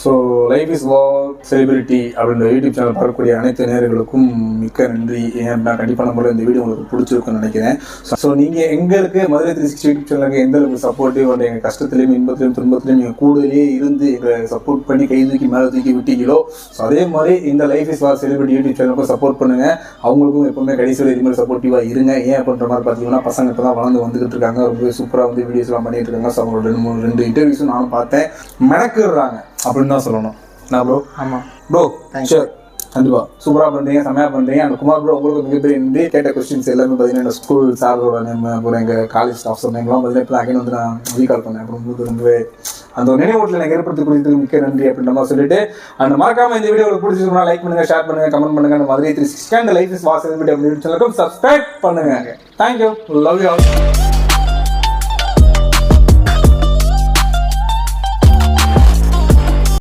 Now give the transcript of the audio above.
So life is walk celebrity அப்படின்ற YouTube channel பார்க்கக்கூடிய அனைத்து நேயர்களுக்கும் மிக்க நன்றி. ஏன்னா கண்டிப்பாக நம்மள இந்த வீடியோ உங்களுக்கு பிடிச்சிருக்குன்னு நினைக்கிறேன். ஸோ நீங்கள் எங்களுக்கு மதுரை 360 யூடியூப் சேனலுக்கு எந்த அளவுக்கு சப்போர்ட்டிவ் அண்ட் எங்கள் கஷ்டத்துலையும் இன்பத்திலையும் துன்பத்திலையும் நீங்கள் கூடவே இருந்து எங்களை சப்போர்ட் பண்ணி கை தூக்கி மேலே தூக்கி விட்டீங்களோ, ஸோ அதே மாதிரி இந்த life is walk celebrity YouTube சேனலுக்கும் சப்போர்ட் பண்ணுங்கள். அவங்களுக்கும் எப்பவுமே கடைசியில் இது மாதிரி சப்போர்ட்டிவாக இருங்க. ஏன் அப்படின்ற மாதிரி பார்த்தீங்கன்னா பசங்க இப்போ தான் வளர்ந்து வந்துகிட்டு இருக்காங்க, ரொம்ப சூப்பராக வந்து வீடியோஸ்லாம் பண்ணிட்டு இருக்காங்க. ஸோ அவங்களோட 2 இன்டர்வியூஸும் நானும் பார்த்தேன். மெனக்குறாங்க அப்படின்னு தான் சொல்லணும். நான் ப்ரோ ஆமாம் ப்ரோ ஷூர் கண்டிப்பாக சூப்பராக பண்ணுறீங்க, செம்மையாக பண்ணுறீங்க. அந்த குமார் ப்ரோ உங்களுக்கு மிகப்பெரிய நன்றி. கேட்ட கொஸ்டின்ஸ் எல்லாமே பார்த்தீங்கன்னா இந்த ஸ்கூல் சாரோட நேம், அப்புறம் எங்கள் காலேஜ் ஸ்டாஃப் சொன்னீங்களாம் பார்த்தீங்கன்னா இப்போ அகைன் வந்து நான் ரீகால் பண்ணேன். அப்புறம் உங்களுக்கு ரொம்பவே அந்த ஒரு நினைவூட்டில் எனக்கு ஏற்படுத்தி கொடுத்ததுக்கு மிக்க நன்றி அப்படின்ற மாதிரி சொல்லிட்டு அந்த மறக்காம இந்த வீடியோ உங்களுக்கு பிடிச்சிருந்தா லைக் பண்ணுங்க, ஷேர் பண்ணுங்க, கமெண்ட் பண்ணுங்க. அந்த மாதிரி 360 லைஃப் இஸ் வாக் செலிபிரிட்டி அப்படின்னு சொல்லிட்டு சப்ஸ்கிரைப் பண்ணுங்க. Thank you, love you all.